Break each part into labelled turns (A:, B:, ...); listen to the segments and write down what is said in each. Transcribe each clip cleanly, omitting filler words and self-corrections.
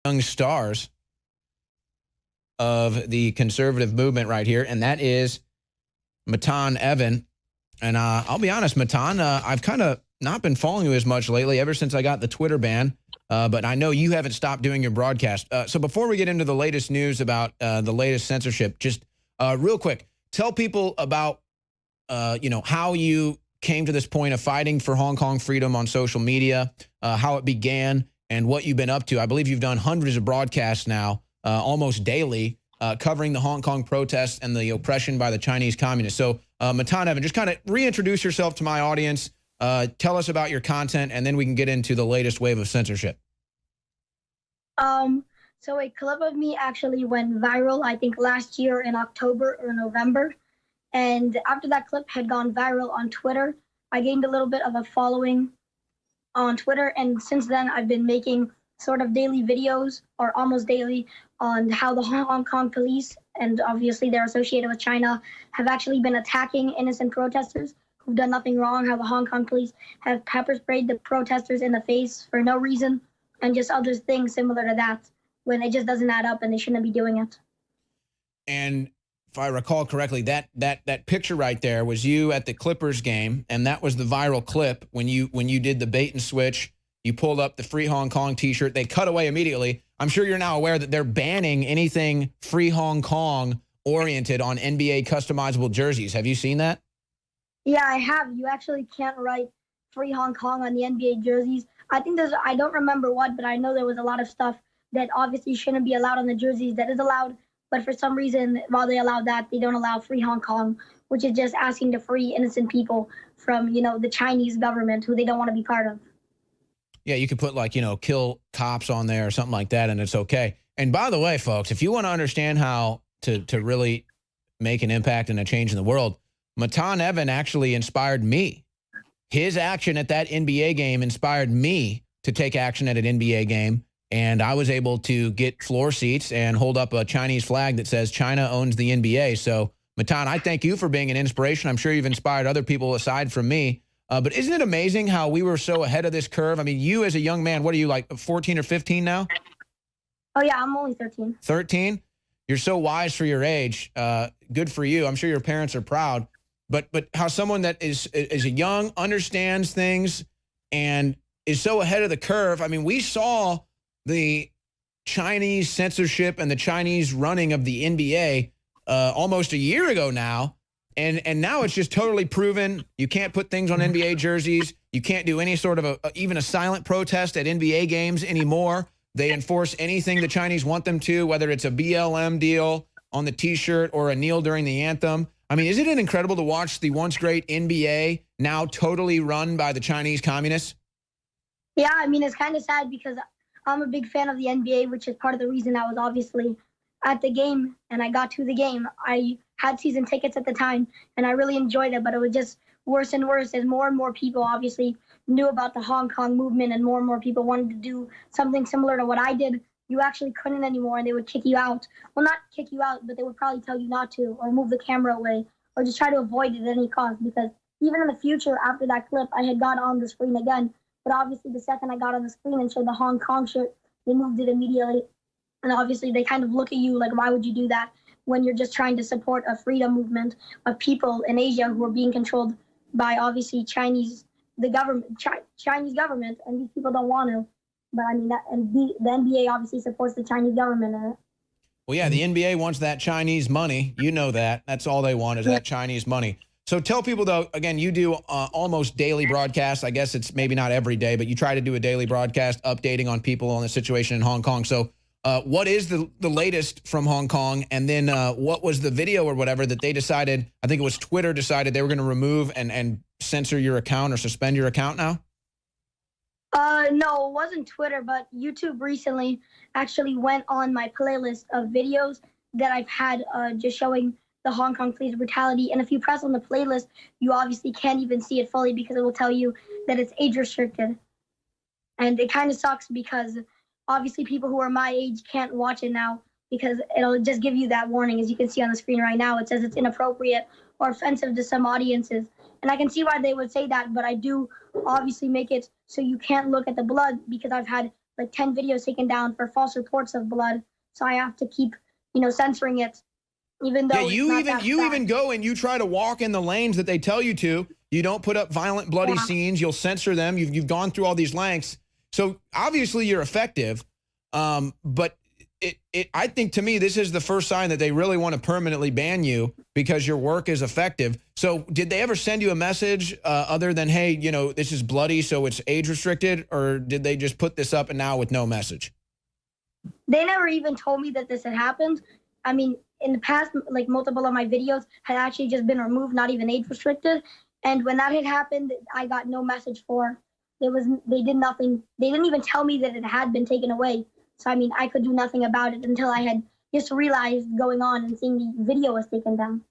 A: young stars of the conservative movement right here, and that is Matan Evan. And I'll be honest, Matan, I've kind of not been following you as much lately ever since I got the Twitter ban, but I know you haven't stopped doing your broadcast. So before we get into the latest news about the latest censorship, just real quick, tell people about, how you came to this point of fighting for Hong Kong freedom on social media, how it began, and what you've been up to. I believe you've done hundreds of broadcasts now, almost daily, covering the Hong Kong protests and the oppression by the Chinese communists. So, Matan Evan, just kind of reintroduce yourself to my audience. Tell us about your content, and then we can get into the latest wave of censorship.
B: So a clip of me actually went viral, I think last year in October or November. And after that clip had gone viral on Twitter, I gained a little bit of a following on Twitter. And since then, I've been making sort of daily videos, or almost daily, on how the Hong Kong police, and obviously they're associated with China, have actually been attacking innocent protesters who've done nothing wrong, how the Hong Kong police have pepper sprayed the protesters in the face for no reason, and just other things similar to that, when it just doesn't add up and they shouldn't be doing it.
A: And if I recall correctly, that picture right there was you at the Clippers game, and that was the viral clip when you did the bait and switch. You pulled up the Free Hong Kong T-shirt. They cut away immediately. I'm sure you're now aware that they're banning anything Free Hong Kong oriented on NBA customizable jerseys. Have you seen that?
B: Yeah, I have. You actually can't write Free Hong Kong on the NBA jerseys. I think I don't remember what, but I know there was a lot of stuff that obviously shouldn't be allowed on the jerseys that is allowed. But for some reason, while they allow that, they don't allow Free Hong Kong, which is just asking to free innocent people from, the Chinese government, who they don't want to be part of.
A: Yeah, you could put kill cops on there or something like that, and it's okay. And by the way, folks, if you want to understand how to really make an impact and a change in the world, Matan Evan actually inspired me. His action at that NBA game inspired me to take action at an NBA game, and I was able to get floor seats and hold up a Chinese flag that says China owns the NBA. So, Matan, I thank you for being an inspiration. I'm sure you've inspired other people aside from me. But isn't it amazing how we were so ahead of this curve? I mean, you as a young man, what are you, like 14 or 15 now?
B: Oh, yeah, I'm only 13.
A: 13? You're so wise for your age. Good for you. I'm sure your parents are proud. But how someone that is young, understands things, and is so ahead of the curve. I mean, we saw the Chinese censorship and the Chinese running of the NBA almost a year ago now. And now it's just totally proven. You can't put things on NBA jerseys. You can't do any sort of even a silent protest at NBA games anymore. They enforce anything the Chinese want them to, whether it's a BLM deal on the T-shirt or a kneel during the anthem. I mean, isn't it incredible to watch the once great NBA now totally run by the Chinese communists?
B: Yeah, I mean, it's kind of sad because I'm a big fan of the NBA, which is part of the reason I was obviously at the game and I got to the game. I had season tickets at the time and I really enjoyed it, but it was just worse and worse as more and more people obviously knew about the Hong Kong movement and more people wanted to do something similar to what I did. You actually couldn't anymore and they would kick you out. Well, not kick you out, but they would probably tell you not to, or move the camera away, or just try to avoid it at any cost, because even in the future after that clip, I had got on the screen again. But obviously the second I got on the screen and showed the Hong Kong shirt, they moved it immediately. And obviously they kind of look at you like, why would you do that when you're just trying to support a freedom movement of people in Asia who are being controlled by obviously Chinese government, and these people don't want to. But I mean, the NBA obviously supports the Chinese government in it.
A: Well, yeah, the NBA wants that Chinese money. You know that. That's all they want is that Chinese money. So tell people, though, again, you do almost daily broadcasts. I guess it's maybe not every day, but you try to do a daily broadcast updating on people on the situation in Hong Kong. So what is the latest from Hong Kong? And then what was the video or whatever that they decided, I think it was Twitter decided they were going to remove and censor your account or suspend your account now?
B: No, it wasn't Twitter, but YouTube recently actually went on my playlist of videos that I've had just showing the Hong Kong police brutality. And if you press on the playlist, you obviously can't even see it fully because it will tell you that it's age restricted. And it kind of sucks because obviously people who are my age can't watch it now because it'll just give you that warning. As you can see on the screen right now, it says it's inappropriate or offensive to some audiences. And I can see why they would say that, but I do obviously make it so you can't look at the blood because I've had like 10 videos taken down for false reports of blood. So I have to keep, censoring it, even though
A: you even go and you try to walk in the lanes that they tell you to. You don't put up violent, bloody scenes. You'll censor them. You've gone through all these lengths. So obviously you're effective. But I think, to me, this is the first sign that they really want to permanently ban you because your work is effective. So did they ever send you a message other than, hey, this is bloody, so it's age restricted? Or did they just put this up and now with no message?
B: They never even told me that this had happened. I mean, in the past, like, multiple of my videos had actually just been removed, not even age restricted. And when that had happened, I got no message for. They did nothing. They didn't even tell me that it had been taken away. So, I mean, I could do nothing about it until I had just realized going on and seeing the video was taken down.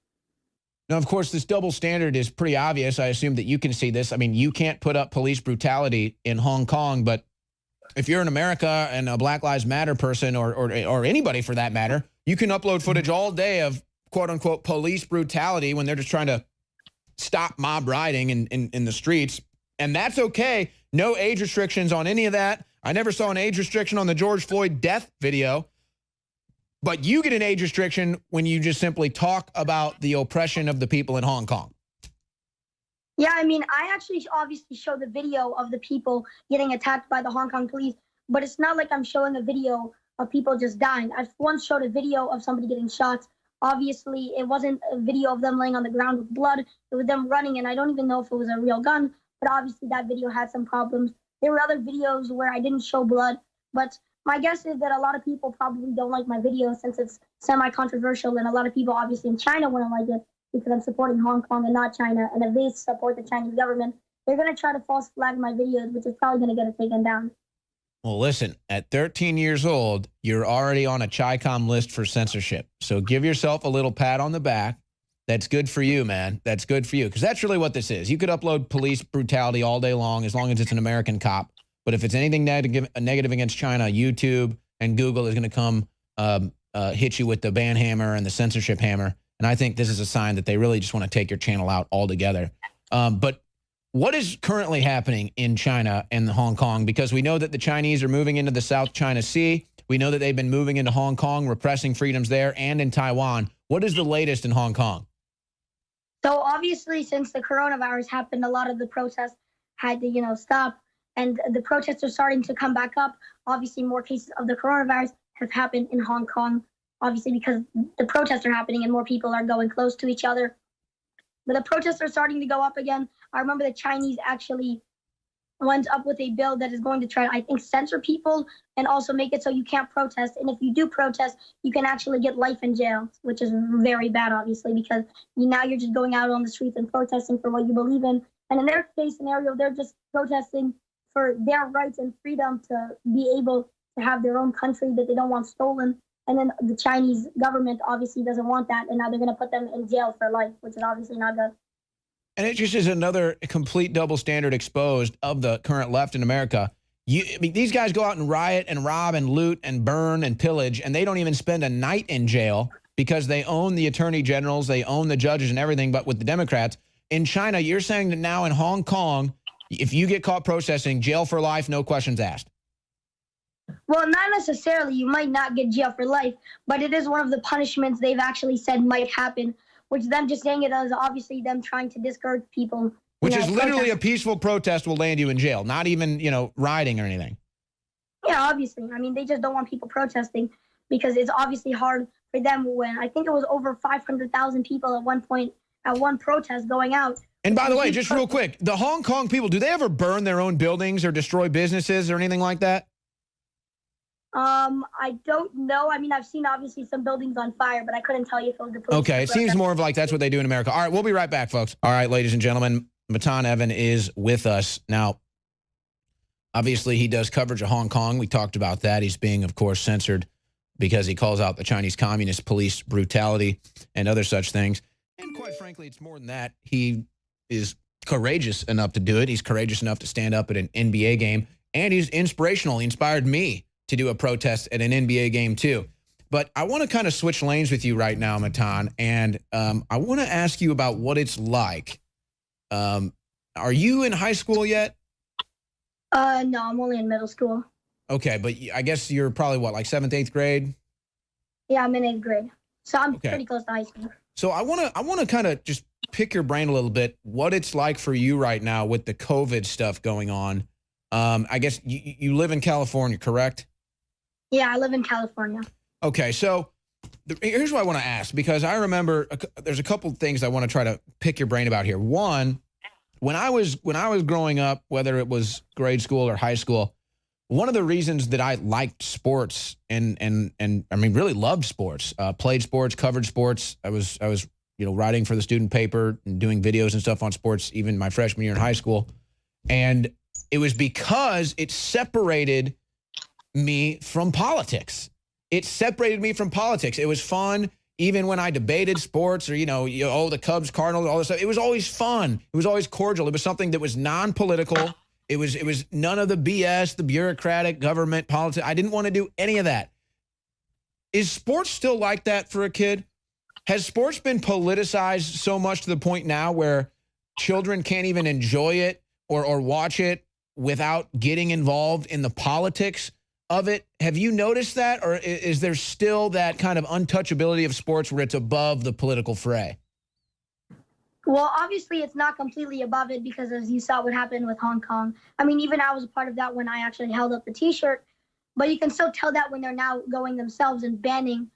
A: Now, of course, this double standard is pretty obvious. I assume that you can see this. I mean, you can't put up police brutality in Hong Kong, but if you're in America and a Black Lives Matter person or anybody for that matter, you can upload footage all day of quote unquote police brutality when they're just trying to stop mob rioting in the streets. And that's okay. No age restrictions on any of that. I never saw an age restriction on the George Floyd death video. But you get an age restriction when you just simply talk about the oppression of the people in Hong Kong.
B: Yeah, I mean, I actually obviously show the video of the people getting attacked by the Hong Kong police, but it's not like I'm showing a video of people just dying. I've once showed a video of somebody getting shot. Obviously, it wasn't a video of them laying on the ground with blood. It was them running, and I don't even know if it was a real gun, but obviously that video had some problems. There were other videos where I didn't show blood, but my guess is that a lot of people probably don't like my video since it's semi-controversial, and a lot of people obviously in China wouldn't like it because I'm supporting Hong Kong and not China. And if they support the Chinese government, they're going to try to false flag my videos, which is probably going to get it taken down.
A: Well, listen, at 13 years old, you're already on a CHICOM list for censorship. So give yourself a little pat on the back. That's good for you, man. That's good for you. Because that's really what this is. You could upload police brutality all day long as it's an American cop. But if it's anything negative against China, YouTube and Google is going to come hit you with the ban hammer and the censorship hammer. And I think this is a sign that they really just want to take your channel out altogether. But what is currently happening in China and Hong Kong? Because we know that the Chinese are moving into the South China Sea. We know that they've been moving into Hong Kong, repressing freedoms there and in Taiwan. What is the latest in Hong Kong?
B: So obviously, since the coronavirus happened, a lot of the protests had to, stop. And the protests are starting to come back up. Obviously, more cases of the coronavirus have happened in Hong Kong, obviously because the protests are happening and more people are going close to each other. But the protests are starting to go up again. I remember the Chinese actually went up with a bill that is going to try, I think, censor people and also make it so you can't protest. And if you do protest, you can actually get life in jail, which is very bad, obviously, because now you're just going out on the streets and protesting for what you believe in. And in their case scenario, they're just protesting for their rights and freedom to be able to have their own country that they don't want stolen. And then the Chinese government obviously doesn't want that. And now they're going to put them in jail for life, which is obviously not good.
A: And it just is another complete double standard exposed of the current left in America. I mean, these guys go out and riot and rob and loot and burn and pillage, and they don't even spend a night in jail because they own the attorney generals, they own the judges and everything. But with the Democrats in China, you're saying that now in Hong Kong, if you get caught protesting, jail for life, no questions asked.
B: Well, not necessarily. You might not get jail for life, but it is one of the punishments they've actually said might happen, which them just saying it is obviously them trying to discourage people.
A: Which is literally a peaceful protest will land you in jail, not even, rioting or anything.
B: Yeah, obviously. I mean, they just don't want people protesting because it's obviously hard for them when I think it was over 500,000 people at one point at one protest going out.
A: And by the way, just real quick, the Hong Kong people, do they ever burn their own buildings or destroy businesses or anything like that?
B: I don't know. I mean, I've seen obviously some buildings on fire, but I couldn't tell you if it was the police.
A: Okay, it seems more of like that's what they do in America. All right, we'll be right back, folks. All right, ladies and gentlemen, Matan Evan is with us. Now, obviously, he does coverage of Hong Kong. We talked about that. He's being, of course, censored because he calls out the Chinese Communist police brutality and other such things. And quite frankly, it's more than that. He is courageous enough to do it. He's courageous enough to stand up at an NBA game, and he's inspirational. He inspired me to do a protest at an NBA game too. But I want to kind of switch lanes with you right now, Matan, and I want to ask you about what it's like. Are you in high school yet?
B: No, I'm only in middle school.
A: Okay, but I guess you're probably what, like 7th, 8th grade?
B: Yeah, I'm in 8th grade. So I'm
A: Okay.
B: pretty close to high school.
A: So I want to kind of just pick your brain a little bit, what it's like for you right now with the COVID stuff going on. I guess you live in California, correct?
B: Yeah, I live in California.
A: Okay, so here's what I want to ask, because I remember there's a couple things I want to try to pick your brain about here. One, when I was growing up, whether it was grade school or high school, one of the reasons that I liked sports and I mean really loved sports, played sports, covered sports. I was writing for the student paper and doing videos and stuff on sports even my freshman year in high school, and it was because it separated me from politics. It separated me from politics. It was fun. Even when I debated sports or, the Cubs, Cardinals, all this stuff, it was always fun. It was always cordial. It was something that was non-political. It was none of the BS, the bureaucratic government politics. I didn't want to do any of that. Is sports still like that for a kid? Has sports been politicized so much to the point now where children can't even enjoy it or watch it without getting involved in the politics of it? Have you noticed that, or is there still that kind of untouchability of sports where it's above the political fray?
B: Well, obviously, it's not completely above it because, as you saw what happened with Hong Kong, I mean, even I was a part of that when I actually held up the T-shirt, but you can still tell that when they're now going themselves and banning,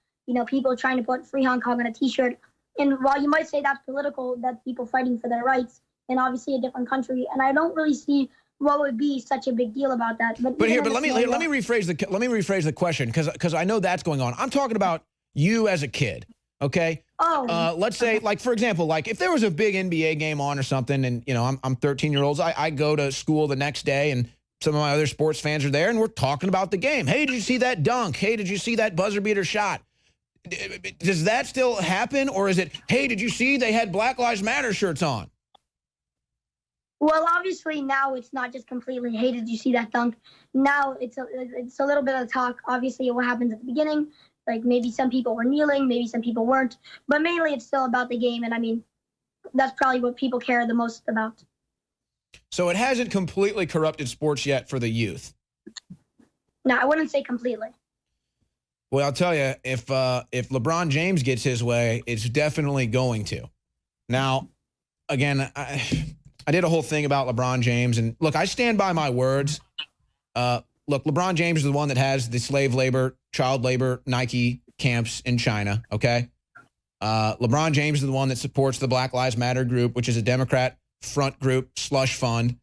B: people trying to put Free Hong Kong on a T-shirt. And while you might say that's political, that's people fighting for their rights in obviously a different country, and I don't really see what would be such a big deal about that. But
A: let me rephrase the question, because I know that's going on. I'm talking about you as a kid. Okay. Let's say, like, for example, like if there was a big NBA game on or something, and I'm 13-year-olds, I go to school the next day, and some of my other sports fans are there, and we're talking about the game. Hey, did you see that dunk? Hey, did you see that buzzer beater shot? Does that still happen, or is it, hey, did you see they had Black Lives Matter shirts on?
B: Well, obviously now it's not just completely, hey, did you see that dunk? Now it's a little bit of talk. Obviously, what happens at the beginning, like maybe some people were kneeling, maybe some people weren't, but mainly it's still about the game. And I mean, that's probably what people care the most about.
A: So it hasn't completely corrupted sports yet for the youth?
B: No, I wouldn't say completely.
A: Well, I'll tell you, if LeBron James gets his way, it's definitely going to. Now, again, I did a whole thing about LeBron James, and look, I stand by my words. Look, LeBron James is the one that has the slave labor, child labor, Nike camps in China, okay? LeBron James is the one that supports the Black Lives Matter group, which is a Democrat front group, slush fund,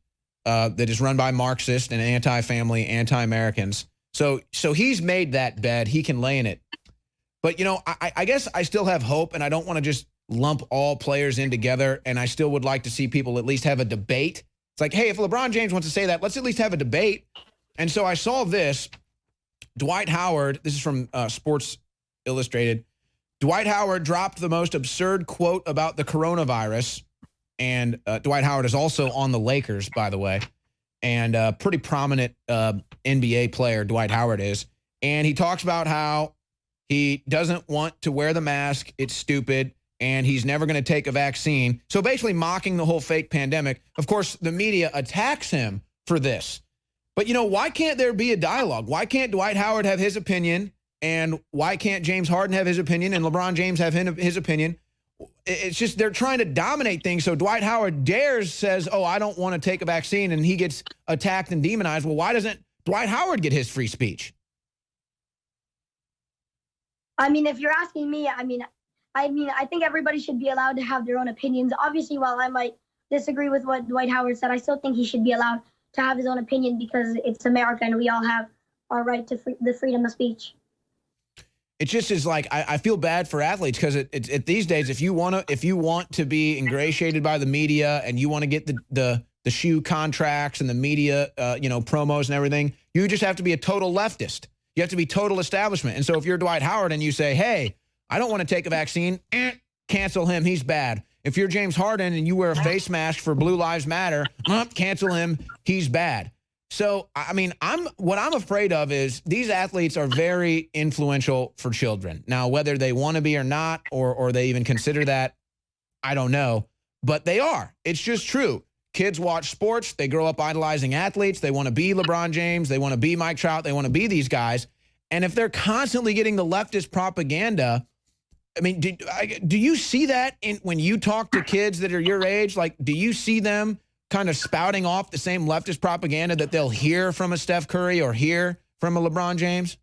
A: that is run by Marxists and anti-family, anti-Americans. So he's made that bed. He can lay in it. But, I guess I still have hope, and I don't want to just lump all players in together, and I still would like to see people at least have a debate. It's like, hey, if LeBron James wants to say that, let's at least have a debate. And so I saw this. Dwight Howard, this is from Sports Illustrated. Dwight Howard dropped the most absurd quote about the coronavirus. And Dwight Howard is also on the Lakers, by the way, and a pretty prominent NBA player, Dwight Howard is. And he talks about how he doesn't want to wear the mask. It's stupid. And he's never going to take a vaccine. So basically mocking the whole fake pandemic. Of course, the media attacks him for this. But, why can't there be a dialogue? Why can't Dwight Howard have his opinion? And why can't James Harden have his opinion and LeBron James have his opinion? It's just they're trying to dominate things. So Dwight Howard says, oh, I don't want to take a vaccine, and he gets attacked and demonized. Well, why doesn't Dwight Howard get his free speech?
B: I mean, if you're asking me, I think everybody should be allowed to have their own opinions. Obviously, while I might disagree with what Dwight Howard said, I still think he should be allowed to have his own opinion because it's America and we all have our right to the freedom of speech.
A: It just is like, I feel bad for athletes because it these days, if you want to be ingratiated by the media and you want to get the shoe contracts and the media, promos and everything, you just have to be a total leftist. You have to be total establishment. And so if you're Dwight Howard and you say, hey, I don't want to take a vaccine, cancel him, he's bad. If you're James Harden and you wear a face mask for Blue Lives Matter, cancel him, he's bad. So, I mean, what I'm afraid of is these athletes are very influential for children. Now, whether they want to be or not, or they even consider that, I don't know. But they are. It's just true. kids watch sports. They grow up idolizing athletes. They want to be LeBron James. They want to be Mike Trout. They want to be these guys. And if they're constantly getting the leftist propaganda, I mean, do you see that when you talk to kids that are your age? Like, do you see them kind of spouting off the same leftist propaganda that they'll hear from a Steph Curry or hear from a LeBron James?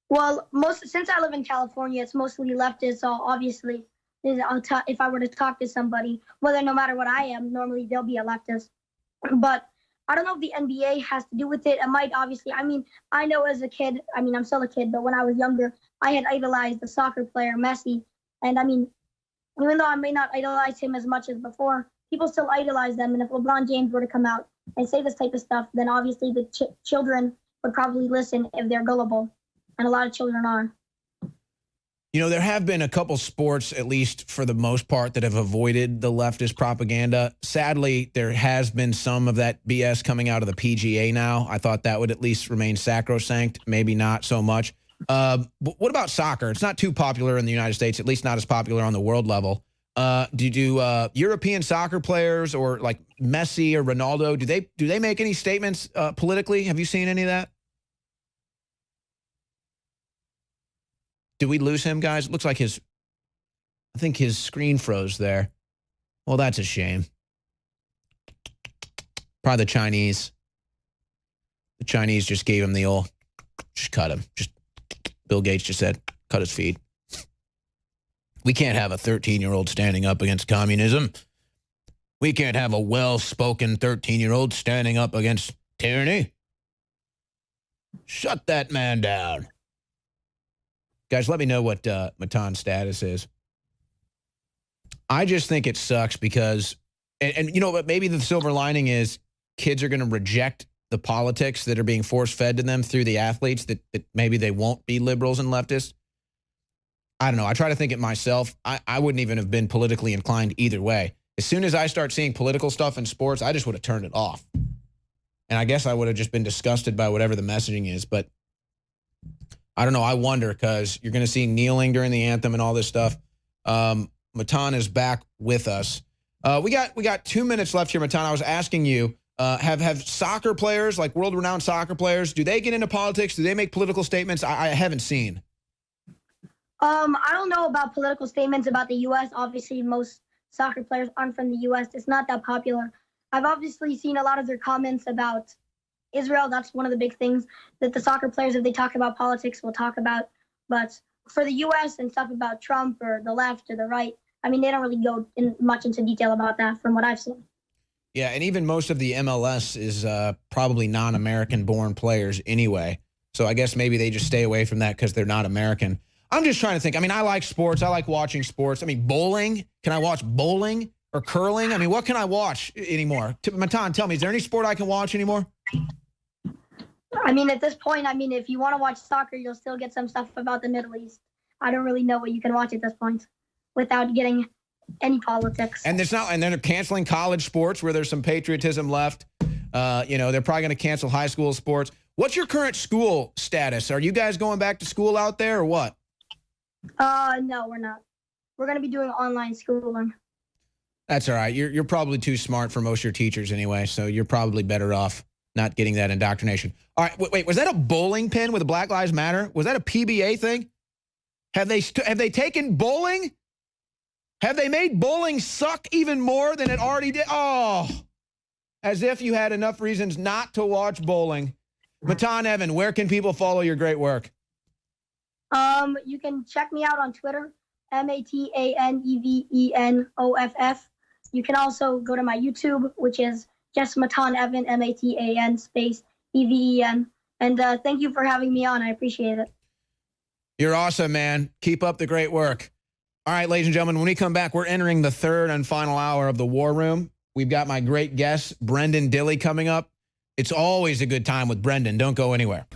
B: Well, since I live in California, it's mostly leftist. So obviously, if I were to talk to somebody, no matter what I am, normally they'll be a leftist. But I don't know if the NBA has to do with it. It might, obviously. I mean, I know as a kid, I mean, I'm still a kid, but when I was younger, I had idolized the soccer player Messi. And I mean, even though I may not idolize him as much as before, people still idolize them. And if LeBron James were to come out and say this type of stuff, then obviously the children would probably listen if they're gullible. And a lot of children are.
A: You know, there have been a couple sports, at least for the most part, that have avoided the leftist propaganda. Sadly, there has been some of that BS coming out of the PGA now. I thought that would at least remain sacrosanct, maybe not so much. But what about soccer? It's not too popular in the United States, at least not as popular on the world level. Do European soccer players or like Messi or Ronaldo, do they make any statements politically? Have you seen any of that? Did we lose him, guys? It looks like I think his screen froze there. Well, that's a shame. Probably the Chinese. The Chinese just gave him the old, just cut him. Bill Gates just said, cut his feed. We can't have a 13-year-old standing up against communism. We can't have a well-spoken 13-year-old standing up against tyranny. Shut that man down. Guys, let me know what Matan's status is. I just think it sucks because, and you know what, maybe the silver lining is kids are going to reject the politics that are being force-fed to them through the athletes, that maybe they won't be liberals and leftists. I don't know. I try to think it myself. I wouldn't even have been politically inclined either way. As soon as I start seeing political stuff in sports, I just would have turned it off. And I guess I would have just been disgusted by whatever the messaging is, but I don't know. I wonder because you're going to see kneeling during the anthem and all this stuff. Matan is back with us. We got 2 minutes left here, Matan. I was asking you, have soccer players, like world-renowned soccer players, do they get into politics? Do they make political statements? I haven't seen.
B: I don't know about political statements about the U.S. Obviously, most soccer players aren't from the U.S. It's not that popular. I've obviously seen a lot of their comments about Israel. That's one of the big things that the soccer players, if they talk about politics, will talk about. But for the U.S. and stuff about Trump or the left or the right, I mean, they don't really go much into detail about that from what I've seen.
A: Yeah, and even most of the MLS is probably non-American born players anyway. So I guess maybe they just stay away from that because they're not American. I'm just trying to think. I mean, I like sports. I like watching sports. I mean, bowling. Can I watch bowling or curling? I mean, what can I watch anymore? Matan, tell me, is there any sport I can watch anymore?
B: I mean, at this point, I mean, if you want to watch soccer, you'll still get some stuff about the Middle East. I don't really know what you can watch at this point without getting any politics. And
A: it's not, and then they're canceling college sports where there's some patriotism left. You know, they're probably going to cancel high school sports. What's your current school status? Are you guys going back to school out there or what?
B: No, we're not. We're going to be doing online schooling.
A: That's all right. You're probably too smart for most of your teachers anyway, so you're probably better off not getting that indoctrination. All right, wait, was that a bowling pin with a Black Lives Matter? Was that a PBA thing? Have they taken bowling? Have they made bowling suck even more than it already did? Oh, as if you had enough reasons not to watch bowling. Matan Evan, where can people follow your great work?
B: You can check me out on Twitter, MatanEvenoff. You can also go to my YouTube, which is just Matan Evan, Matan space Even. And thank you for having me on. I appreciate it.
A: You're awesome, man. Keep up the great work. All right, ladies and gentlemen, when we come back, we're entering the third and final hour of the War Room. We've got my great guest, Brendan Dilley, coming up. It's always a good time with Brendan. Don't go anywhere.